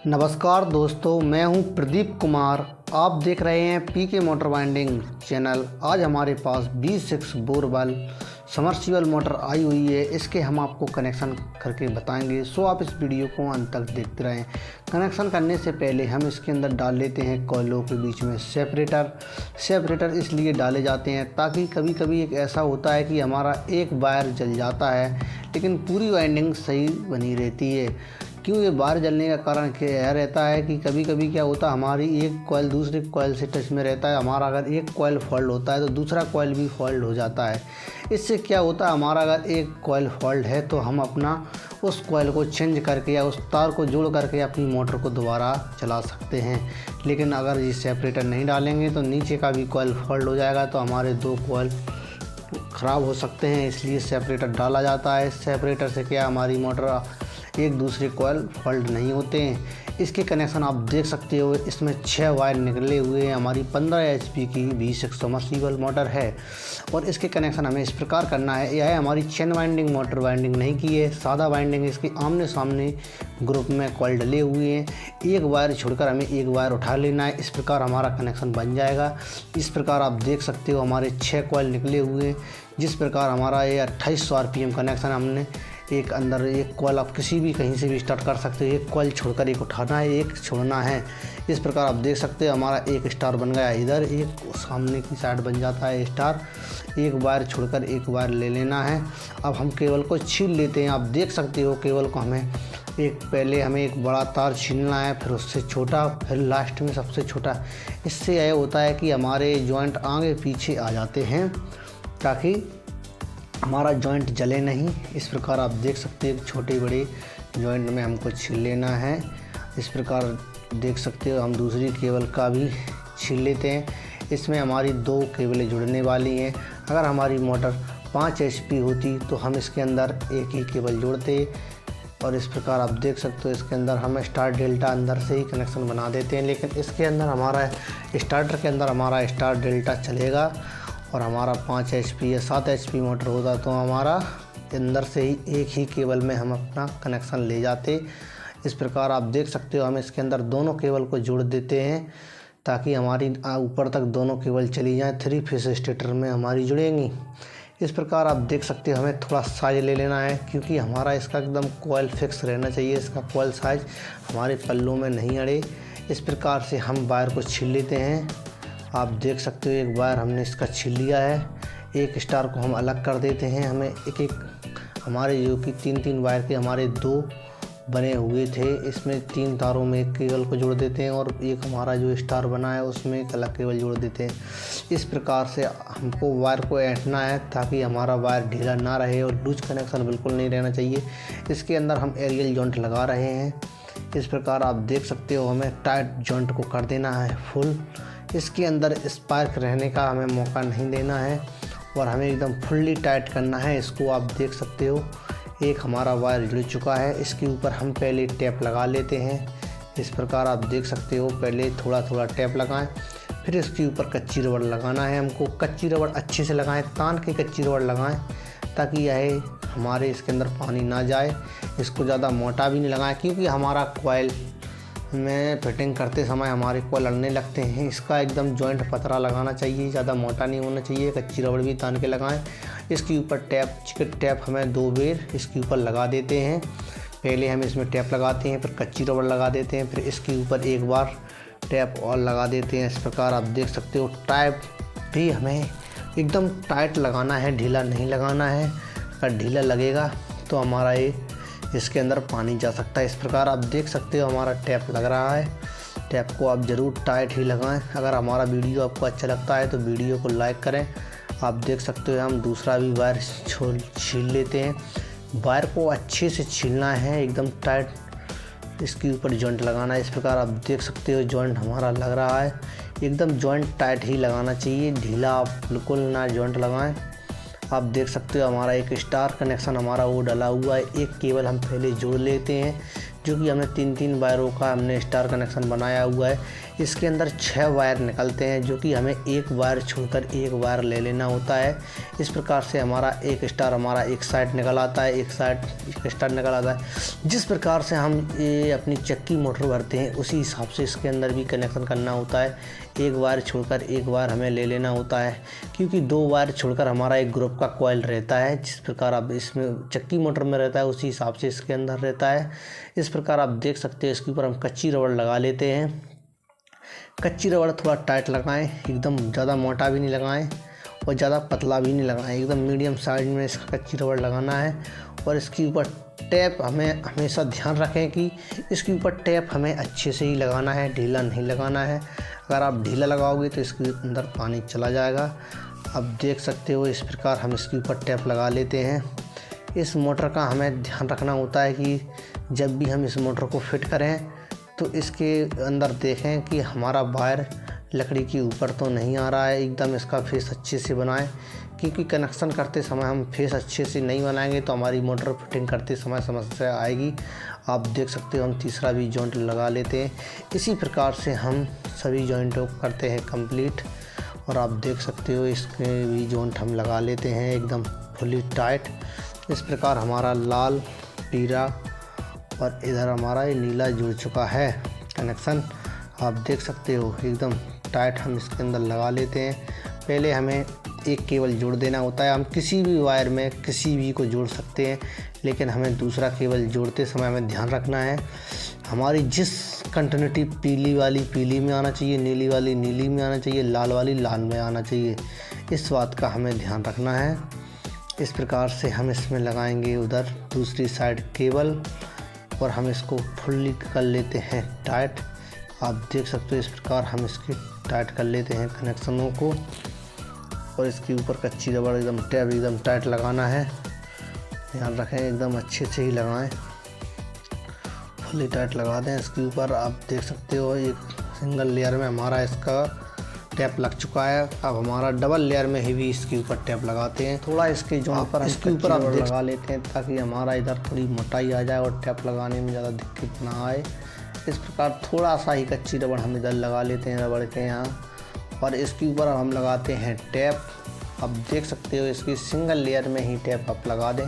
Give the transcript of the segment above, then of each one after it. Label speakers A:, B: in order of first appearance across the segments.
A: नमस्कार दोस्तों, मैं हूं प्रदीप कुमार। आप देख रहे हैं पीके मोटर वाइंडिंग चैनल। आज हमारे पास 26 बोरवेल समरसीबल मोटर आई हुई है। इसके हम आपको कनेक्शन करके बताएंगे, सो आप इस वीडियो को अंत तक देखते रहें। कनेक्शन करने से पहले हम इसके अंदर डाल लेते हैं कॉइलों के बीच में सेपरेटर इसलिए डाले जाते हैं ताकि कभी कभी एक ऐसा होता है कि हमारा एक वायर जल जाता है लेकिन पूरी वाइंडिंग सही बनी रहती है। क्यों ये वायर जलने का कारण यह रहता है कि कभी कभी क्या होता है, हमारी एक कॉइल दूसरे कॉइल से टच में रहता है। हमारा अगर एक कॉइल फॉल्ट होता है तो दूसरा कॉइल भी फॉल्ट हो जाता है। इससे क्या होता है, हमारा अगर एक कॉइल फॉल्ट है तो हम अपना उस कॉइल को चेंज करके या उस तार को जोड़ करके अपनी मोटर को दोबारा चला सकते हैं। लेकिन अगर ये सेपरेटर नहीं डालेंगे तो नीचे का भी कॉइल फॉल्ट हो जाएगा, तो हमारे दो कॉइल ख़राब हो सकते हैं। इसलिए सेपरेटर डाला जाता है। सेपरेटर से क्या हमारी मोटर एक दूसरे कॉइल फॉल्ट नहीं होते हैं। इसके कनेक्शन आप देख सकते हो, इसमें 6 वायर निकले हुए हैं। हमारी 15 HP की 26 समरसीबल मोटर है और इसके कनेक्शन हमें इस प्रकार करना है। यह है हमारी चेन वाइंडिंग, मोटर वाइंडिंग नहीं की है, सादा वाइंडिंग। इसके आमने सामने ग्रुप में कॉइल डले हुए हैं। एक वायर छोड़कर हमें एक वायर उठा लेना है। इस प्रकार हमारा कनेक्शन बन जाएगा। इस प्रकार आप देख सकते हो हमारे 6 कॉइल निकले हुए हैं। जिस प्रकार हमारा ये 2800 RPM कनेक्शन हमने एक अंदर एक कॉइल आप किसी भी कहीं से भी स्टार्ट कर सकते हो। एक कॉइल छोड़कर एक उठाना है, एक छोड़ना है। इस प्रकार आप देख सकते हो हमारा एक स्टार बन गया इधर, एक सामने की साइड बन जाता है स्टार। एक वायर छोड़कर एक वायर ले लेना है। अब हम केबल को छील लेते हैं। आप देख सकते हो केबल को पहले हमें एक बड़ा तार छीलना है, फिर उससे छोटा, फिर लास्ट में सबसे छोटा। इससे यह होता है कि हमारे जॉइंट आगे पीछे आ जाते हैं ताकि हमारा जॉइंट जले नहीं। इस प्रकार आप देख सकते हैं छोटे बड़े जॉइंट में हमको छील लेना है। इस प्रकार देख सकते हो हम दूसरी केबल का भी छील लेते हैं। इसमें हमारी 2 केबलें जुड़ने वाली हैं। अगर हमारी मोटर 5 HP होती तो हम इसके अंदर एक ही केबल जोड़ते। और इस प्रकार आप देख सकते हो इसके अंदर हम स्टार डेल्टा अंदर से ही कनेक्शन बना देते हैं। लेकिन इसके अंदर हमारा स्टार्टर के अंदर हमारा स्टार डेल्टा चलेगा और हमारा 5 HP या 7 HP मोटर होता तो हमारा अंदर से ही एक ही केबल में हम अपना कनेक्शन ले जाते। इस प्रकार आप देख सकते हो हम इसके अंदर दोनों केबल को जोड़ देते हैं ताकि हमारी ऊपर तक दोनों केबल चली जाएं। 3 फेस स्टेटर में हमारी जुड़ेंगी। इस प्रकार आप देख सकते हो हमें थोड़ा साइज ले लेना है क्योंकि हमारा इसका एकदम कॉइल फिक्स रहना चाहिए। इसका कॉइल साइज हमारे पल्लों में नहीं अड़े। इस प्रकार से हम वायर को छील लेते हैं। आप देख सकते हो एक वायर हमने इसका छील लिया है। एक स्टार को हम अलग कर देते हैं। हमें एक हमारे जो कि 3 वायर के हमारे 2 बने हुए थे, इसमें 3 तारों में एक केबल को जोड़ देते हैं और एक हमारा जो स्टार बना है उसमें एक अलग केबल जोड़ देते हैं। इस प्रकार से हमको वायर को ऐंठना है ताकि हमारा वायर ढीला ना रहे और लूज कनेक्शन बिल्कुल नहीं रहना चाहिए। इसके अंदर हम एरियल जॉइंट लगा रहे हैं। इस प्रकार आप देख सकते हो हमें टाइट जॉइंट को कर देना है फुल। इसके अंदर स्पार्क रहने का हमें मौका नहीं देना है और हमें एकदम फुल्ली टाइट करना है इसको। आप देख सकते हो एक हमारा वायर जुड़ चुका है। इसके ऊपर हम पहले टैप लगा लेते हैं। इस प्रकार आप देख सकते हो पहले थोड़ा थोड़ा टैप लगाएं, फिर इसके ऊपर कच्ची रबड़ लगाना है हमको। कच्ची रबड़ अच्छे से लगाएं, तान के कच्ची रबड़ लगाएं ताकि यह हमारे इसके अंदर पानी ना जाए। इसको ज़्यादा मोटा भी नहीं लगाएं क्योंकि हमारा कॉइल में फिटिंग करते समय हमारे कॉइल अड़ने लगते हैं। इसका एकदम जॉइंट पतला लगाना चाहिए, ज़्यादा मोटा नहीं होना चाहिए। कच्ची रबड़ भी तान के लगाएं। इसके ऊपर टैप हमें 2 बार इसके ऊपर लगा देते हैं। पहले हम इसमें टैप लगाते हैं, फिर कच्ची रबड़ लगा देते हैं, फिर इसके ऊपर एक बार टैप और लगा देते हैं। इस प्रकार आप देख सकते हो टैप भी हमें एकदम टाइट लगाना है, ढीला नहीं लगाना है। अगर ढीला लगेगा तो हमारा ये इसके अंदर पानी जा सकता है। इस प्रकार आप देख सकते हो हमारा टैप लग रहा है। टैप को आप ज़रूर टाइट ही लगाएं। अगर हमारा वीडियो आपको अच्छा लगता है तो वीडियो को लाइक करें। आप देख सकते हो हम दूसरा भी वायर छील लेते हैं। वायर को अच्छे से छीलना है, एकदम टाइट इसके ऊपर जॉइंट लगाना है। इस प्रकार आप देख सकते हो जॉइंट हमारा लग रहा है। एकदम जॉइंट टाइट ही लगाना चाहिए, ढीला आप बिल्कुल ना जॉइंट लगाएं। आप देख सकते हो हमारा एक स्टार कनेक्शन हमारा वो डला हुआ है। एक केबल हम पहले जोड़ लेते हैं, जो कि हमने 3-3 वायरों का हमने स्टार कनेक्शन बनाया हुआ है। इसके अंदर 6 वायर निकलते हैं, जो कि हमें एक वायर छोड़कर एक वायर ले लेना होता है। इस प्रकार से हमारा एक स्टार हमारा एक साइड निकल आता है, एक साइड एक स्टार निकल आता है। जिस प्रकार से हम ये अपनी चक्की मोटर भरते हैं उसी हिसाब से इसके अंदर भी कनेक्शन करना होता है। एक वायर छोड़कर एक वायर हमें ले लेना होता है, क्योंकि 2 वायर छोड़कर हमारा एक ग्रुप का कॉइल रहता है। जिस प्रकार अब इसमें चक्की मोटर में रहता है उसी हिसाब से इसके अंदर रहता है। इस प्रकार आप देख सकते हैं। इसके ऊपर हम कच्ची रबड़ लगा लेते हैं। कच्ची रबड़ थोड़ा टाइट लगाएं, एकदम ज़्यादा मोटा भी नहीं लगाएं और ज़्यादा पतला भी नहीं लगाएं, एकदम मीडियम साइज में इसका कच्ची रबड़ लगाना है। और इसके ऊपर टैप हमें हमेशा ध्यान रखें कि इसके ऊपर टैप हमें अच्छे से ही लगाना है, ढीला नहीं लगाना है। अगर आप ढीला लगाओगे तो इसके अंदर पानी चला जाएगा। अब देख सकते हो इस प्रकार हम इसके ऊपर टैप लगा लेते हैं। इस मोटर का हमें ध्यान रखना होता है कि जब भी हम इस मोटर को फिट करें तो इसके अंदर देखें कि हमारा वायर लकड़ी के ऊपर तो नहीं आ रहा है। एकदम इसका फेस अच्छे से बनाएं, क्योंकि कनेक्शन करते समय हम फेस अच्छे से नहीं बनाएंगे तो हमारी मोटर फिटिंग करते समय समस्या आएगी। आप देख सकते हो हम तीसरा भी जॉइंट लगा लेते हैं। इसी प्रकार से हम सभी जॉइंटों को करते हैं कंप्लीट। और आप देख सकते हो इसके भी जॉइंट हम लगा लेते हैं एकदम फुली टाइट। इस प्रकार हमारा लाल, पीला और इधर हमारा ये नीला जुड़ चुका है कनेक्शन। आप देख सकते हो एकदम टाइट हम इसके अंदर लगा लेते हैं। पहले हमें एक केबल जोड़ देना होता है। हम किसी भी वायर में किसी भी को जोड़ सकते हैं, लेकिन हमें दूसरा केबल जोड़ते समय हमें ध्यान रखना है हमारी जिस कंटिन्यूटी पीली वाली पीली में आना चाहिए, नीली वाली नीली में आना चाहिए, लाल वाली लाल में आना चाहिए। इस बात का हमें ध्यान रखना है। इस प्रकार से हम इसमें लगाएंगे उधर दूसरी साइड केबल और हम इसको फुल्ली कर लेते हैं टाइट। आप देख सकते हो इस प्रकार हम इसके टाइट कर लेते हैं कनेक्शनों को। और इसके ऊपर कच्ची रबड़ एकदम टैप एकदम टाइट लगाना है। ध्यान रखें एकदम अच्छे से ही लगाएं, फुल्ली टाइट लगा दें। इसके ऊपर आप देख सकते हो एक सिंगल लेयर में हमारा इसका टैप लग चुका है। अब हमारा डबल लेयर में ही भी इसके ऊपर टैप लगाते हैं। थोड़ा इसके जॉइंट पर इसके ऊपर आप लगा लेते हैं ताकि हमारा इधर थोड़ी मोटाई आ जाए और टैप लगाने में ज़्यादा दिक्कत ना आए। इस प्रकार थोड़ा सा ही कच्ची रबड़ हम इधर लगा लेते हैं रबड़ के यहाँ, और इसके ऊपर हम लगाते हैं टैप। आप देख सकते हो इसकी सिंगल लेयर में ही टैप आप लगा दें।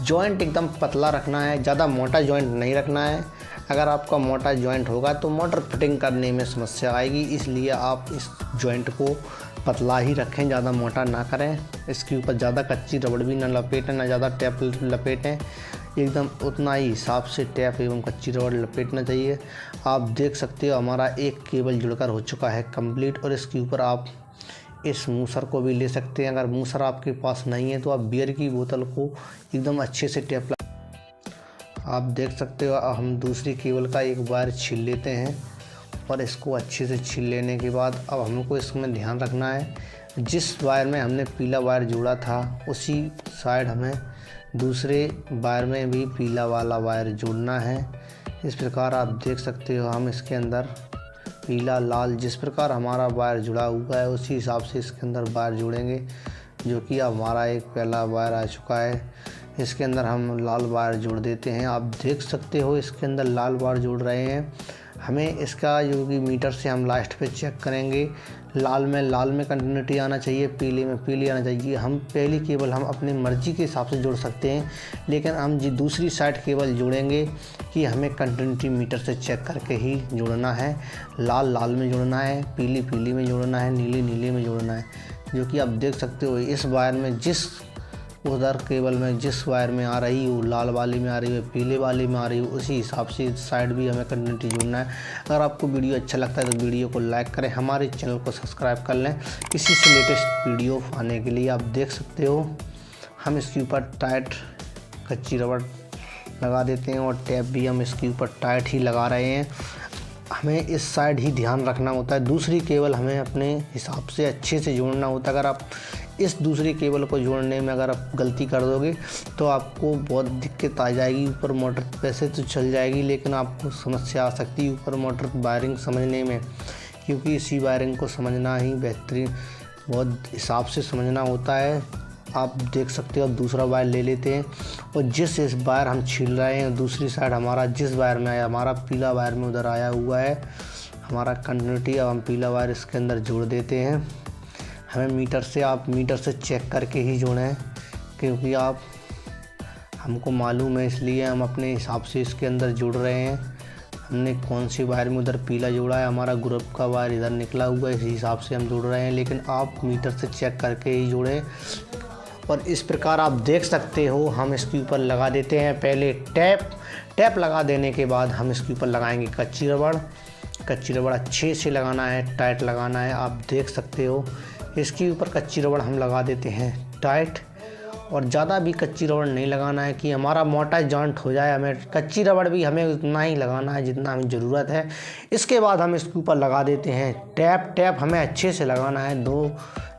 A: जॉइंट एकदम पतला रखना है, ज़्यादा मोटा जॉइंट नहीं रखना है। अगर आपका मोटा जॉइंट होगा तो मोटर फिटिंग करने में समस्या आएगी, इसलिए आप इस जॉइंट को पतला ही रखें, ज़्यादा मोटा ना करें। इसके ऊपर ज़्यादा कच्ची रबड़ भी ना लपेटें, ना ज़्यादा टैप लपेटें। एकदम उतना ही हिसाब से टैप एवं कच्ची रबड़ लपेटना चाहिए। आप देख सकते हो हमारा एक केबल जुड़कर हो चुका है कंप्लीट। और इसके ऊपर आप इस मूसर को भी ले सकते हैं। अगर मूसर आपके पास नहीं है तो आप बियर की बोतल को एकदम अच्छे से टैप आप देख सकते हो। हम दूसरी केबल का एक वायर छील लेते हैं और इसको अच्छे से छील लेने के बाद अब हमको इसमें ध्यान रखना है जिस वायर में हमने पीला वायर जोड़ा था उसी साइड हमें दूसरे वायर में भी पीला वाला वायर जोड़ना है। इस प्रकार आप देख सकते हो हम इसके अंदर पीला लाल जिस प्रकार हमारा वायर जुड़ा हुआ है उसी हिसाब से इसके अंदर वायर जोड़ेंगे, जो कि अब हमारा एक पहला वायर आ चुका है। इसके अंदर हम लाल वायर जोड़ देते हैं। आप देख सकते हो इसके अंदर लाल वायर जोड़ रहे हैं। हमें इसका जो कि मीटर से हम लास्ट पे चेक करेंगे, लाल में कंटिन्यूटी आना चाहिए, पीले में पीली आना चाहिए। हम पहली केबल हम अपनी मर्ज़ी के हिसाब से जोड़ सकते हैं, लेकिन हम जी दूसरी साइड केबल जोड़ेंगे कि हमें कंटिन्यूटी मीटर से चेक करके ही जोड़ना है। लाल में जोड़ना है, पीली में जोड़ना है, नीली में जोड़ना है। जो कि आप देख सकते हो इस वायर में जिस उधर केबल में जिस वायर में आ रही हो, लाल वाली में आ रही हो, पीले वाली में आ रही हो, उसी हिसाब से इस साइड भी हमें कंटिन्यूटी जोड़ना है। अगर आपको वीडियो अच्छा लगता है तो वीडियो को लाइक करें, हमारे चैनल को सब्सक्राइब कर लें इसी से लेटेस्ट वीडियो आने के लिए। आप देख सकते हो हम इसके ऊपर टाइट कच्ची रबड़ लगा देते हैं और टैप भी हम इसके ऊपर टाइट ही लगा रहे हैं। हमें इस साइड ही ध्यान रखना होता है, दूसरी केबल हमें अपने हिसाब से अच्छे से जोड़ना होता है। अगर आप इस दूसरी केबल को जोड़ने में अगर आप गलती कर दोगे तो आपको बहुत दिक्कत आ जाएगी। ऊपर मोटर वैसे तो चल जाएगी लेकिन आपको समस्या आ सकती है ऊपर मोटर वायरिंग समझने में, क्योंकि इसी वायरिंग को समझना ही बेहतरीन बहुत हिसाब से समझना होता है। आप देख सकते हो। अब दूसरा वायर ले लेते हैं और जिस इस वायर हम छील रहे हैं दूसरी साइड हमारा जिस वायर में आया हमारा पीला वायर में उधर आया हुआ है हमारा कंटिन्यूटी। अब हम पीला वायर इसके अंदर जोड़ देते हैं। हमें आप मीटर से चेक करके ही जोड़ें, क्योंकि हमको मालूम है, इसलिए हम अपने हिसाब से इसके अंदर जोड़ रहे हैं। हमने कौन सी वायर में उधर पीला जोड़ा है, हमारा ग्रुप का वायर इधर निकला हुआ है, इसी हिसाब से हम जोड़ रहे हैं। लेकिन आप मीटर से चेक करके ही जोड़ें। और इस प्रकार आप देख सकते हो हम इसके ऊपर लगा देते हैं पहले टैप लगा देने के बाद हम इसके ऊपर लगाएंगे कच्ची रबड़ अच्छे से लगाना है, टाइट लगाना है। आप देख सकते हो इसके ऊपर कच्ची रबड़ हम लगा देते हैं टाइट, और ज़्यादा भी कच्ची रबड़ नहीं लगाना है कि हमारा मोटा जॉइंट हो जाए। हमें कच्ची रबड़ भी हमें उतना ही लगाना है जितना हमें ज़रूरत है। इसके बाद हम इसके ऊपर लगा देते हैं टैप हमें अच्छे से लगाना है। 2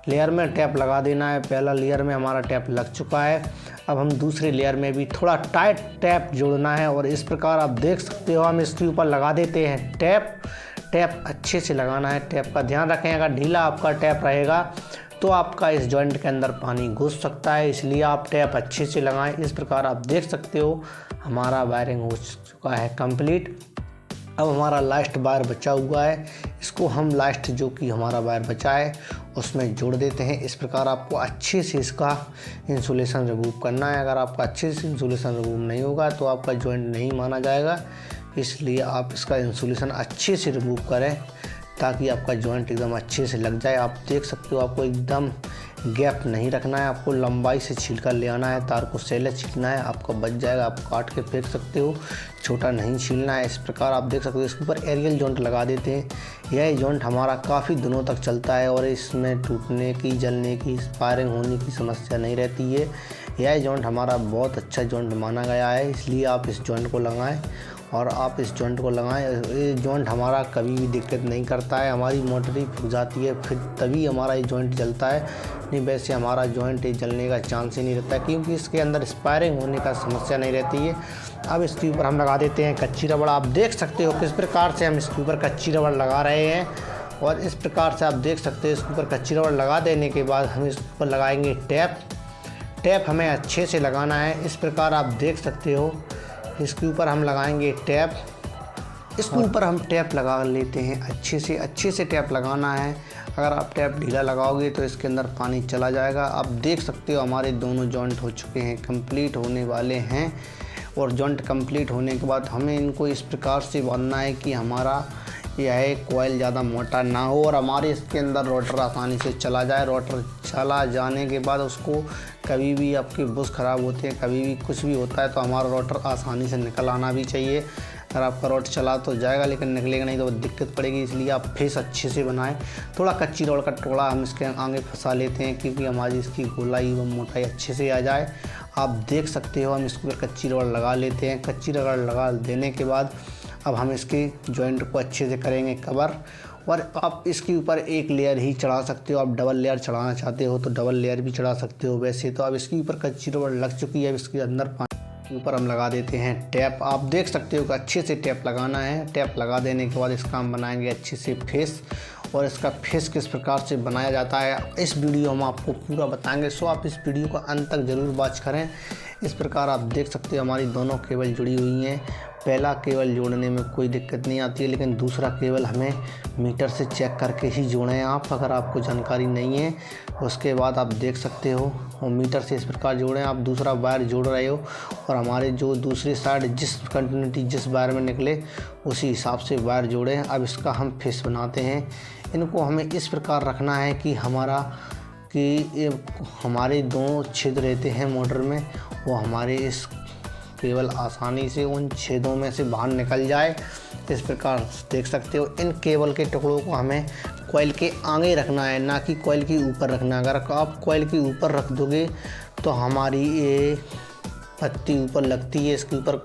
A: लेयर में टैप लगा देना है। पहला लेयर में हमारा टैप लग चुका है, अब हम दूसरे लेयर में भी थोड़ा टाइट टैप जोड़ना है। और इस प्रकार आप देख सकते हो हम इसके ऊपर लगा देते हैं टैप अच्छे से लगाना है। टैप का ध्यान रखें, अगर ढीला आपका टैप रहेगा तो आपका इस जॉइंट के अंदर पानी घुस सकता है, इसलिए आप टैप अच्छे से लगाएं। इस प्रकार आप देख सकते हो हमारा वायरिंग हो चुका है कंप्लीट। अब हमारा लास्ट वायर बचा हुआ है, इसको हम लास्ट जो कि हमारा वायर बचा है उसमें जोड़ देते हैं। इस प्रकार आपको अच्छे से इसका इंसुलेशन रिमूव करना है। अगर आपका अच्छे से इंसुलेशन रिमूव नहीं होगा तो आपका जॉइंट नहीं माना जाएगा, इसलिए आप इसका इंसुलेशन अच्छे से रिमूव करें ताकि आपका जॉइंट एकदम अच्छे से लग जाए। आप देख सकते हो आपको एकदम गैप नहीं रखना है, आपको लंबाई से छील कर ले आना है, तार को सेले छीलना है, आपका बच जाएगा। आप काट के फेंक सकते हो, छोटा नहीं छीलना है। इस प्रकार आप देख सकते हो इसके ऊपर एरियल जॉइंट लगा देते हैं। यह जॉइंट हमारा काफ़ी दिनों तक चलता है और इसमें टूटने की, जलने की, फायरिंग होने की समस्या नहीं रहती है। यह जॉइंट हमारा बहुत अच्छा जॉइंट माना गया है, इसलिए आप इस जॉइंट को लगाएं और आप इस जॉइंट को लगाएं। ये जॉइंट हमारा कभी भी दिक्कत नहीं करता है, हमारी मोटर ही फूक जाती है फिर तभी हमारा ये जॉइंट जलता है, नहीं वैसे हमारा जॉइंट जलने का चांस ही नहीं रहता, क्योंकि इसके अंदर स्पायरिंग होने का समस्या नहीं रहती है। अब इसके ऊपर हम लगा देते हैं कच्ची रबड़। आप देख सकते हो किस प्रकार से हम इसके ऊपर कच्ची रबड़ लगा रहे हैं, और इस प्रकार से आप देख सकते हो इसके ऊपर कच्ची रबड़ लगा देने के बाद हम इस पर लगाएंगे टैप हमें अच्छे से लगाना है। इस प्रकार आप देख सकते हो इसके ऊपर हम लगाएंगे टैप, इसके ऊपर हम टैप लगा लेते हैं अच्छे से टैप लगाना है। अगर आप टैप ढीला लगाओगे तो इसके अंदर पानी चला जाएगा। आप देख सकते हो हमारे दोनों जॉइंट हो चुके हैं, कंप्लीट होने वाले हैं। और जॉइंट कंप्लीट होने के बाद हमें इनको इस प्रकार से बांधना है कि हमारा यह कॉइल ज़्यादा मोटा ना हो और हमारे इसके अंदर रोटर आसानी से चला जाए। रोटर चला जाने के बाद उसको कभी भी आपके बुश ख़राब होते हैं, कभी भी कुछ भी होता है तो हमारा रोटर आसानी से निकल आना भी चाहिए। अगर आपका रोटर चला तो जाएगा लेकिन निकलेगा नहीं तो दिक्कत पड़ेगी, इसलिए आप फेस अच्छे से बनाएं। थोड़ा कच्ची रबड़ का टुकड़ा हम इसके आगे फंसा लेते हैं क्योंकि हमारी इसकी गोलाई व मोटाई अच्छे से आ जाए। आप देख सकते हो हम इसके ऊपर कच्ची रबड़ लगा लेते हैं। कच्ची रबड़ लगा देने के बाद अब हम इसके जॉइंट को अच्छे से करेंगे कवर, और आप इसके ऊपर एक लेयर ही चढ़ा सकते हो। आप डबल लेयर चढ़ाना चाहते हो तो डबल लेयर भी चढ़ा सकते हो। वैसे तो अब इसके ऊपर कच्ची रबड़ लग चुकी है, इसके अंदर पानी के ऊपर हम लगा देते हैं टैप। आप देख सकते हो कि अच्छे से टैप लगाना है। टैप लगा देने के बाद इसका हम बनाएंगे अच्छे से फेस, और इसका फेस किस प्रकार से बनाया जाता है इस वीडियो हम आपको पूरा बताएंगे। सो आप इस वीडियो को अंत तक ज़रूर वॉच करें। इस प्रकार आप देख सकते हो हमारी दोनों केबल जुड़ी हुई हैं। पहला केबल जोड़ने में कोई दिक्कत नहीं आती है, लेकिन दूसरा केबल हमें मीटर से चेक करके ही जोड़ें आप, अगर आपको जानकारी नहीं है। उसके बाद आप देख सकते हो और मीटर से इस प्रकार जोड़ें। आप दूसरा वायर जोड़ रहे हो और हमारे जो दूसरी साइड जिस कंटिन्यूटी जिस वायर में निकले उसी हिसाब से वायर जोड़ें। अब इसका हम फेस बनाते हैं। इनको हमें इस प्रकार रखना है कि हमारे 2 छेद रहते हैं मोटर में, वो हमारे इस केबल आसानी से उन छेदों में से बाहर निकल जाए। इस प्रकार देख सकते हो इन केबल के टुकड़ों को हमें कॉइल के आगे रखना है, ना कि कॉइल के ऊपर रखना है। अगर आप कॉइल के ऊपर रख दोगे तो हमारी ये पत्ती ऊपर लगती है, इसके ऊपर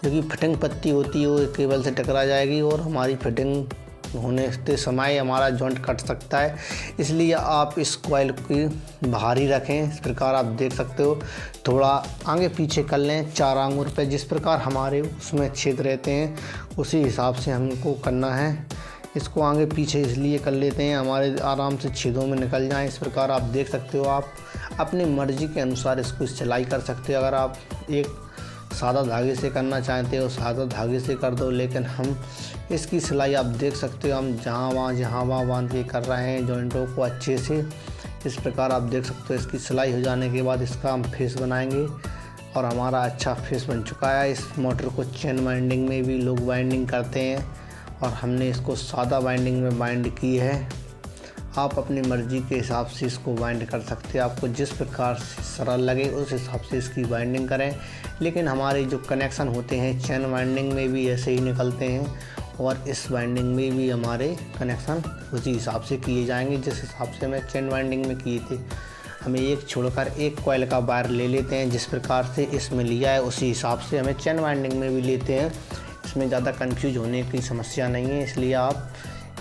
A: जो कि फिटिंग पत्ती होती है वो केबल से टकरा जाएगी और हमारी फिटिंग होने के समय हमारा जॉइंट कट सकता है। इसलिए आप इस कॉइल की बाहर ही रखें। इस प्रकार आप देख सकते हो थोड़ा आगे पीछे कर लें 4 आंगुर पे, जिस प्रकार हमारे उसमें छेद रहते हैं उसी हिसाब से हमको करना है। इसको आगे पीछे इसलिए कर लेते हैं हमारे आराम से छेदों में निकल जाएं। इस प्रकार आप देख सकते हो। आप अपनी मर्ज़ी के अनुसार इसको सिलाई कर सकते हो। अगर आप एक सादा धागे से करना चाहते हो सादा धागे से कर दो, लेकिन हम इसकी सिलाई आप देख सकते हो, हम जहाँ वहाँ बांध के कर रहे हैं जॉइंटों को अच्छे से। इस प्रकार आप देख सकते हो इसकी सिलाई हो जाने के बाद इसका हम फेस बनाएंगे और हमारा अच्छा फेस बन चुका है। इस मोटर को चेन वाइंडिंग में भी लोग वाइंडिंग करते हैं और हमने इसको सादा वाइंडिंग में बाइंड की है। आप अपनी मर्ज़ी के हिसाब से इसको बाइंड कर सकते हैं, आपको जिस प्रकार से सरल लगे उस हिसाब से इसकी बाइंडिंग करें। लेकिन हमारे जो कनेक्शन होते हैं चेन वाइंडिंग में भी ऐसे ही निकलते हैं और इस वाइंडिंग में भी हमारे कनेक्शन उसी हिसाब से किए जाएंगे जिस हिसाब से हमें चेन वाइंडिंग में किए थे। हमें एक छोड़कर एक कॉइल का वायर ले लेते हैं, जिस प्रकार से इसमें लिया है उसी हिसाब से हमें चेन वाइंडिंग में भी लेते हैं। इसमें ज़्यादा कंफ्यूज होने की समस्या नहीं है, इसलिए आप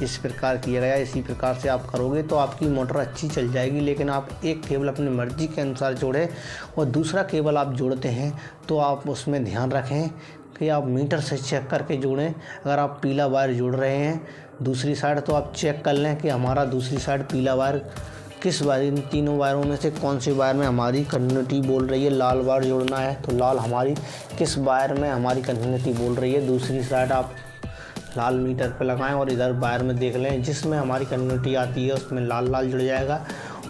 A: इस प्रकार किया गया इसी प्रकार से आप करोगे तो आपकी मोटर अच्छी चल जाएगी। लेकिन आप एक केबल अपनी मर्ज़ी के अनुसार जोड़ें और दूसरा केबल आप जोड़ते हैं तो आप उसमें ध्यान रखें कि आप मीटर से चेक करके जोड़ें। अगर आप पीला वायर जोड़ रहे हैं दूसरी साइड तो आप चेक कर लें कि हमारा दूसरी साइड पीला वायर किस वायर, इन तीनों वायरों में से कौन से वायर में हमारी कंटिन्यूटी बोल रही है। लाल वायर जोड़ना है तो लाल हमारी किस वायर में हमारी कंटिन्यूटी बोल रही है, दूसरी साइड आप लाल मीटर पे लगाएं और इधर वायर में देख लें जिसमें हमारी कंटिन्यूटी आती है उसमें लाल लाल जुड़ जाएगा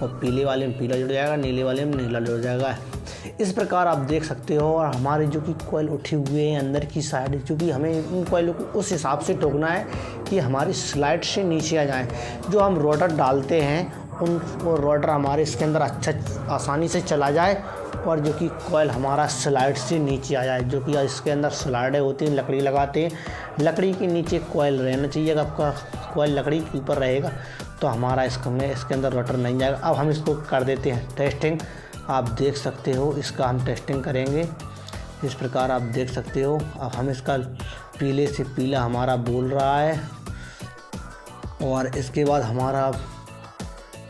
A: और पीले वाले में पीला जुड़ जाएगा, नीले वाले में नीला जुड़ जाएगा। इस प्रकार आप देख सकते हो। और हमारे जो कि कॉइल उठे हुए हैं अंदर की साइड, क्योंकि हमें इन कॉइलों को उस हिसाब से ठोकना है कि हमारी स्लाइड से नीचे आ जाएँ। जो हम रोटर डालते हैं उन वो रोटर हमारे इसके अंदर अच्छा आसानी से चला जाए और जो कि कॉइल हमारा स्लाइड से नीचे आ जाए। जो कि इसके अंदर स्लाइडें होती हैं, लकड़ी लगाते हैं, लकड़ी के नीचे कॉइल रहना चाहिए। अगर आपका कॉइल लकड़ी के ऊपर रहेगा तो हमारा इसके अंदर रोटर नहीं जाएगा। अब हम इसको कर देते हैं टेस्टिंग। आप देख सकते हो इसका हम टेस्टिंग करेंगे। इस प्रकार आप देख सकते हो। अब हम इसका पीले से पीला हमारा बोल रहा है और इसके बाद हमारा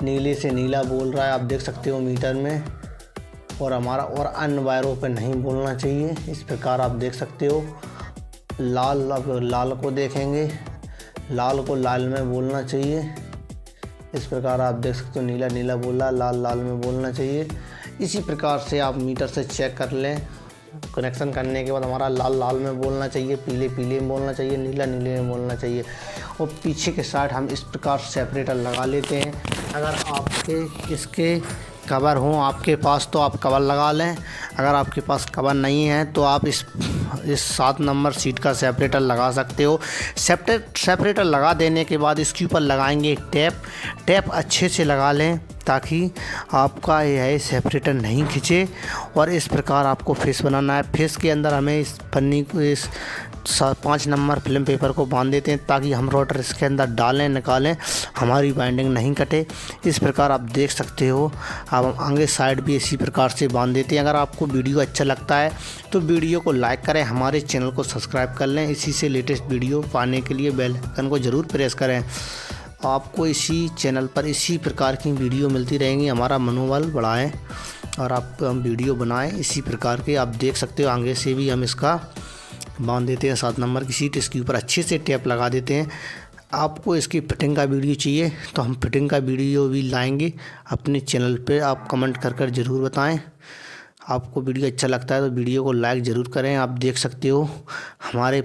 A: नीले से नीला बोल रहा है, आप देख सकते हो मीटर में। और हमारा और अन्य वायरों पर नहीं बोलना चाहिए। इस प्रकार आप देख सकते हो। लाल को देखेंगे, लाल को लाल में बोलना चाहिए। इस प्रकार आप देख सकते हो नीला नीला बोला, लाल लाल में बोलना चाहिए। इसी प्रकार से आप मीटर से चेक कर लें। कनेक्शन करने के बाद हमारा लाल लाल में बोलना चाहिए, पीले पीले में बोलना चाहिए, नीला नीले में बोलना चाहिए। और पीछे के साइड हम इस प्रकार सेपरेटर लगा लेते हैं। अगर आपके इसके कवर हों आपके पास तो आप कवर लगा लें, अगर आपके पास कवर नहीं है तो आप इस 7 नंबर सीट का सेपरेटर लगा सकते हो। सेपरेटर लगा देने के बाद इसके ऊपर लगाएंगे टेप अच्छे से लगा लें ताकि आपका यह सेपरेटर नहीं खींचे। और इस प्रकार आपको फेस बनाना है। फेस के अंदर हमें इस पन्नी को, इस 5 नंबर फिल्म पेपर को बांध देते हैं ताकि हम रोटर इसके अंदर डालें निकालें हमारी बाइंडिंग नहीं कटे। इस प्रकार आप देख सकते हो। अब हम आगे साइड भी इसी प्रकार से बांध देते हैं। अगर आपको वीडियो अच्छा लगता है तो वीडियो को लाइक करें, हमारे चैनल को सब्सक्राइब कर लें। इसी से लेटेस्ट वीडियो पाने के लिए बेल आइकन को ज़रूर प्रेस करें। आपको इसी चैनल पर इसी प्रकार की वीडियो मिलती रहेंगी। हमारा मनोबल बढ़ाएं और आप हम वीडियो बनाएं इसी प्रकार के। आप देख सकते हो आगे से भी हम इसका बांध देते हैं 7 नंबर की सीट, इसके ऊपर अच्छे से टेप लगा देते हैं। आपको इसकी फिटिंग का वीडियो चाहिए तो हम फिटिंग का वीडियो भी लाएंगे अपने चैनल पे। आप कमेंट कर ज़रूर बताएं। आपको वीडियो अच्छा लगता है तो वीडियो को लाइक ज़रूर करें। आप देख सकते हो हमारे